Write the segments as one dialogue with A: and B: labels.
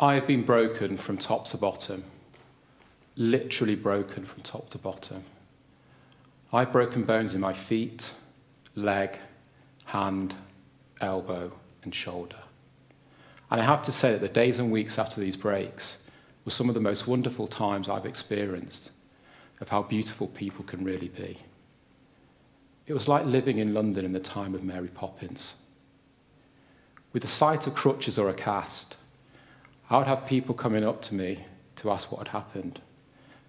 A: I have been broken from top to bottom, literally broken from top to bottom. I've broken bones in my feet, leg, hand, elbow, and shoulder. And I have to say that the days and weeks after these breaks were some of the most wonderful times I've experienced of how beautiful people can really be. It was like living in London in the time of Mary Poppins. With the sight of crutches or a cast, I would have people coming up to me to ask what had happened,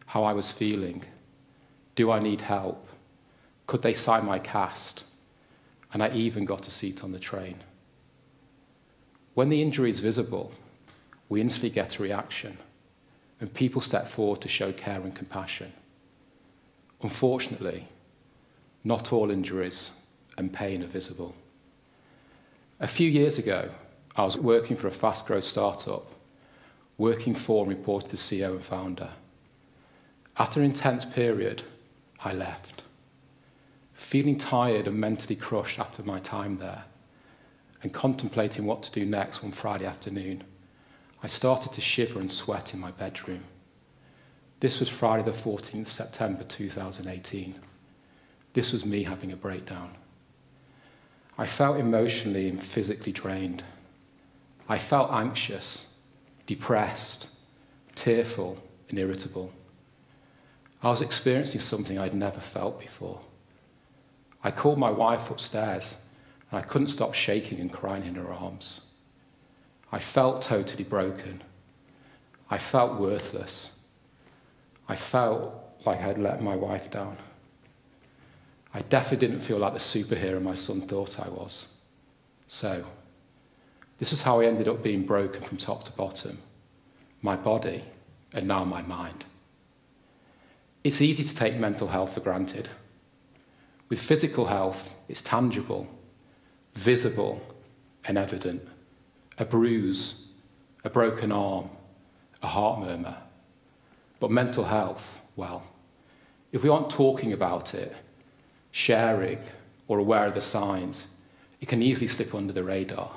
A: how I was feeling, do I need help, could they sign my cast, and I even got a seat on the train. When the injury is visible, we instantly get a reaction, and people step forward to show care and compassion. Unfortunately, not all injuries and pain are visible. A few years ago, I was working for a fast-growth startup, working for and reported to CEO and founder. After an intense period, I left, feeling tired and mentally crushed after my time there, and contemplating what to do next one Friday afternoon. I started to shiver and sweat in my bedroom. This was Friday the 14th September 2018. This was me having a breakdown. I felt emotionally and physically drained. I felt anxious, depressed, tearful, and irritable. I was experiencing something I'd never felt before. I called my wife upstairs, and I couldn't stop shaking and crying in her arms. I felt totally broken. I felt worthless. I felt like I'd let my wife down. I definitely didn't feel like the superhero my son thought I was. So, this is how I ended up being broken from top to bottom. My body, and now my mind. It's easy to take mental health for granted. With physical health, it's tangible, visible, and evident. A bruise, a broken arm, a heart murmur. But mental health, well, if we aren't talking about it, sharing, or aware of the signs, it can easily slip under the radar.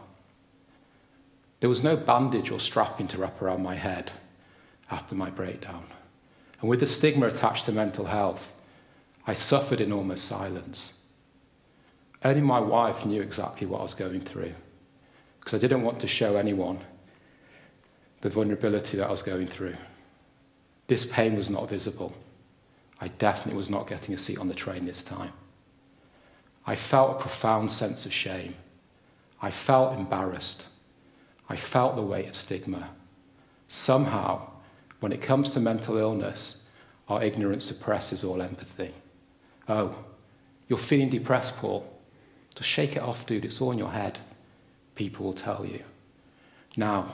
A: There was no bandage or strapping to wrap around my head after my breakdown. And with the stigma attached to mental health, I suffered in almost silence. Only my wife knew exactly what I was going through, because I didn't want to show anyone the vulnerability that I was going through. This pain was not visible. I definitely was not getting a seat on the train this time. I felt a profound sense of shame. I felt embarrassed. I felt the weight of stigma. Somehow, when it comes to mental illness, our ignorance suppresses all empathy. Oh, you're feeling depressed, Paul. Just shake it off, dude. It's all in your head, people will tell you. Now,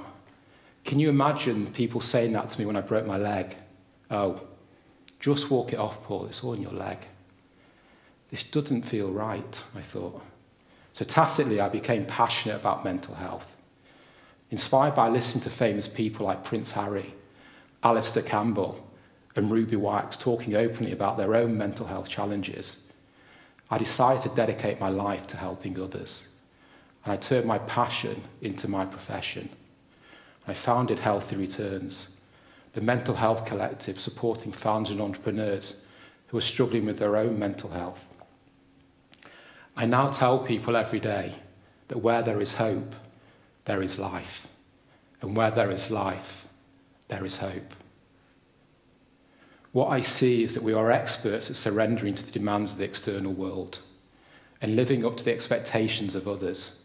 A: can you imagine people saying that to me when I broke my leg? Oh, just walk it off, Paul. It's all in your leg. This doesn't feel right, I thought. So tacitly, I became passionate about mental health. Inspired by listening to famous people like Prince Harry, Alistair Campbell, and Ruby Wax talking openly about their own mental health challenges, I decided to dedicate my life to helping others. And I turned my passion into my profession. I founded Healthy Returns, the mental health collective supporting founders and entrepreneurs who are struggling with their own mental health. I now tell people every day that where there is hope, there is life. And where there is life, there is hope. What I see is that we are experts at surrendering to the demands of the external world and living up to the expectations of others.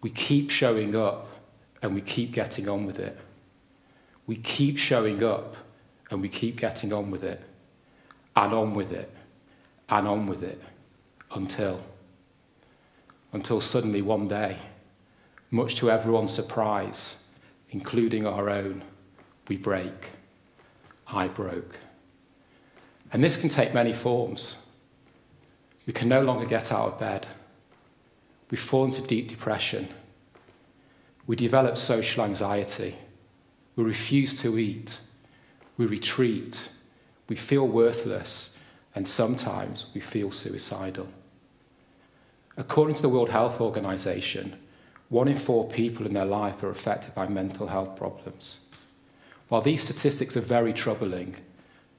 A: We keep showing up and we keep getting on with it. We keep showing up and we keep getting on with it, and on with it, and on with it, until suddenly one day, much to everyone's surprise, including our own, we break. I broke. And this can take many forms. We can no longer get out of bed. We fall into deep depression. We develop social anxiety. We refuse to eat. We retreat. We feel worthless. And sometimes we feel suicidal. According to the World Health Organization, 1 in 4 people in their life are affected by mental health problems. While these statistics are very troubling,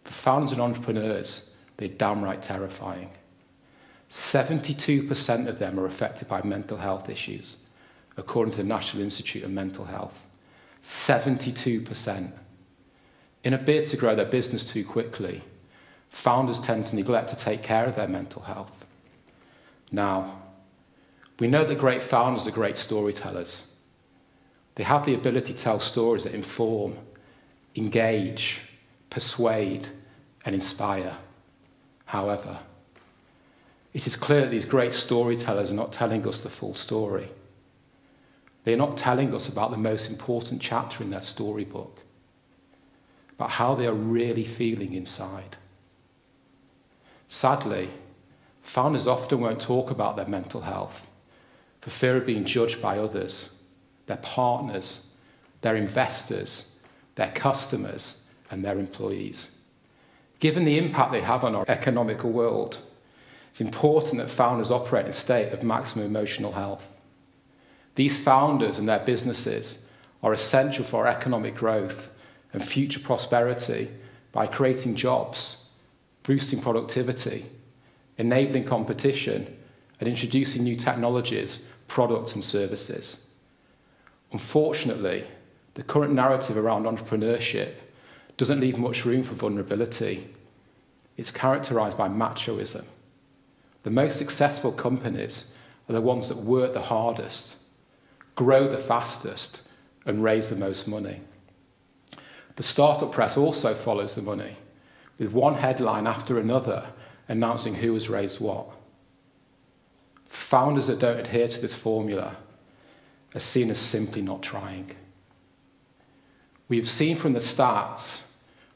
A: for founders and entrepreneurs, they're downright terrifying. 72% of them are affected by mental health issues, according to the National Institute of Mental Health. 72%. In a bid to grow their business too quickly, founders tend to neglect to take care of their mental health. Now, we know that great founders are great storytellers. They have the ability to tell stories that inform, engage, persuade, and inspire. However, it is clear that these great storytellers are not telling us the full story. They are not telling us about the most important chapter in their storybook, about how they are really feeling inside. Sadly, founders often won't talk about their mental health for fear of being judged by others, their partners, their investors, their customers, and their employees. Given the impact they have on our economical world, it's important that founders operate in a state of maximum emotional health. These founders and their businesses are essential for our economic growth and future prosperity by creating jobs, boosting productivity, enabling competition, and introducing new technologies, products, and services. Unfortunately, the current narrative around entrepreneurship doesn't leave much room for vulnerability. It's characterized by machoism. The most successful companies are the ones that work the hardest, grow the fastest, and raise the most money. The startup press also follows the money, with one headline after another announcing who has raised what. Founders that don't adhere to this formula are seen as simply not trying. We have seen from the stats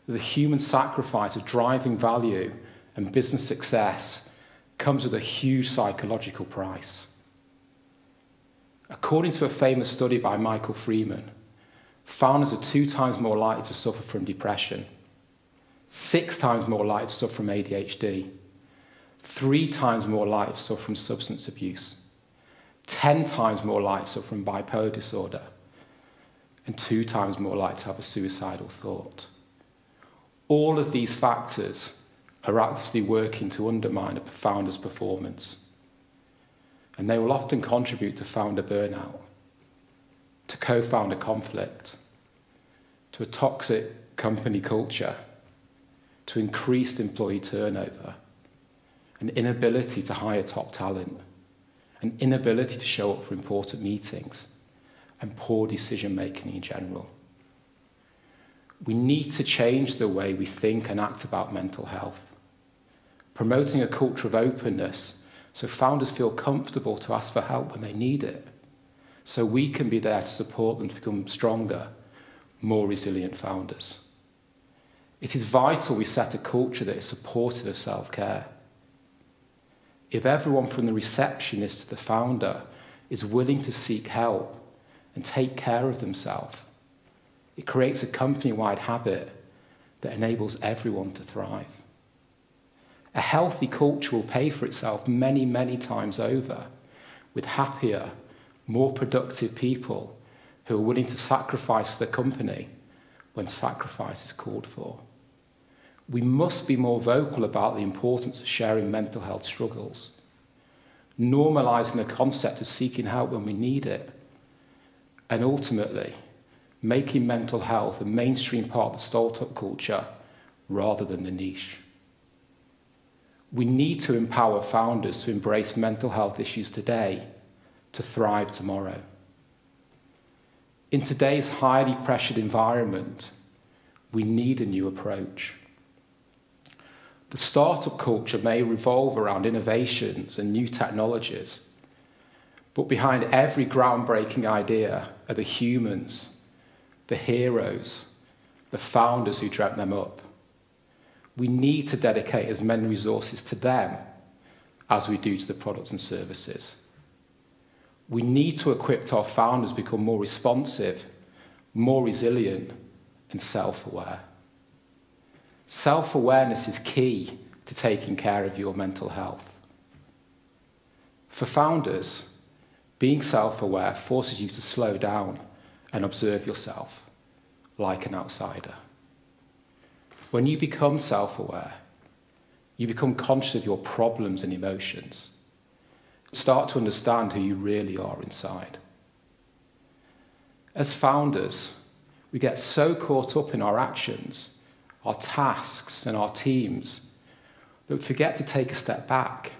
A: that the human sacrifice of driving value and business success comes with a huge psychological price. According to a famous study by Michael Freeman, founders are 2 times more likely to suffer from depression, 6 times more likely to suffer from ADHD, 3 times more likely to suffer from substance abuse, 10 times more likely to suffer from bipolar disorder, and 2 times more likely to have a suicidal thought. All of these factors are actively working to undermine a founder's performance, and they will often contribute to founder burnout, to co-founder conflict, to a toxic company culture, to increased employee turnover, an inability to hire top talent, an inability to show up for important meetings, and poor decision-making in general. We need to change the way we think and act about mental health, promoting a culture of openness so founders feel comfortable to ask for help when they need it, so we can be there to support them to become stronger, more resilient founders. It is vital we set a culture that is supportive of self-care. If everyone from the receptionist to the founder is willing to seek help and take care of themselves, it creates a company-wide habit that enables everyone to thrive. A healthy culture will pay for itself many, many times over, with happier, more productive people who are willing to sacrifice for the company when sacrifice is called for. We must be more vocal about the importance of sharing mental health struggles, normalising the concept of seeking help when we need it, and ultimately making mental health a mainstream part of the startup culture rather than the niche. We need to empower founders to embrace mental health issues today to thrive tomorrow. In today's highly pressured environment, we need a new approach. The startup culture may revolve around innovations and new technologies, but behind every groundbreaking idea are the humans, the heroes, the founders who dreamt them up. We need to dedicate as many resources to them as we do to the products and services. We need to equip our founders to become more responsive, more resilient, and self-aware. Self-awareness is key to taking care of your mental health. For founders, Being self-aware forces you to slow down and observe yourself like an outsider. When you become self-aware, you become conscious of your problems and emotions. Start to understand who you really are inside. As founders, we get so caught up in our actions, our tasks, and our teams that we forget to take a step back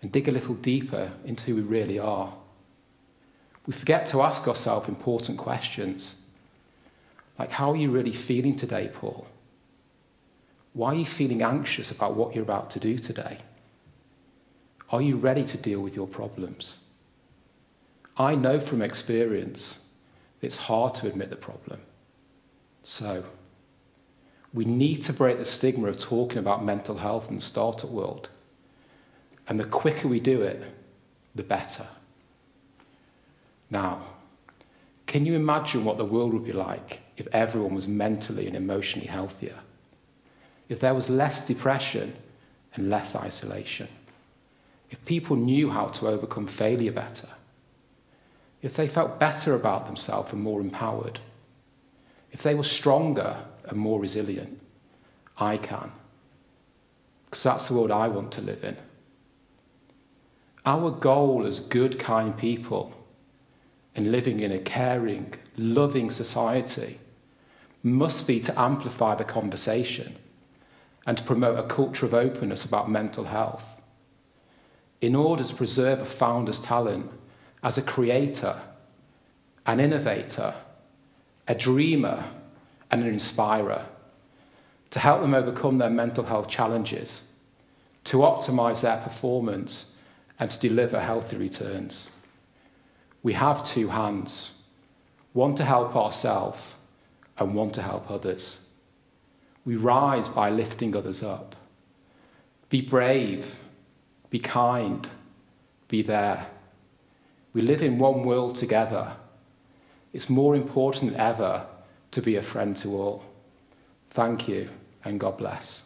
A: and dig a little deeper into who we really are. We forget to ask ourselves important questions, like, how are you really feeling today, Paul? Why are you feeling anxious about what you're about to do today? Are you ready to deal with your problems? I know from experience that it's hard to admit the problem. So, we need to break the stigma of talking about mental health in the startup world. And the quicker we do it, the better. Now, can you imagine what the world would be like if everyone was mentally and emotionally healthier? If there was less depression and less isolation? If people knew how to overcome failure better? If they felt better about themselves and more empowered? If they were stronger and more resilient? I can. Because that's the world I want to live in. Our goal as good, kind people in living in a caring, loving society must be to amplify the conversation and to promote a culture of openness about mental health in order to preserve a founder's talent as a creator, an innovator, a dreamer, and an inspirer, to help them overcome their mental health challenges, to optimize their performance, and to deliver healthy returns. We have two hands, one to help ourselves and one to help others. We rise by lifting others up. Be brave, be kind, be there. We live in one world together. It's more important than ever to be a friend to all. Thank you, and God bless.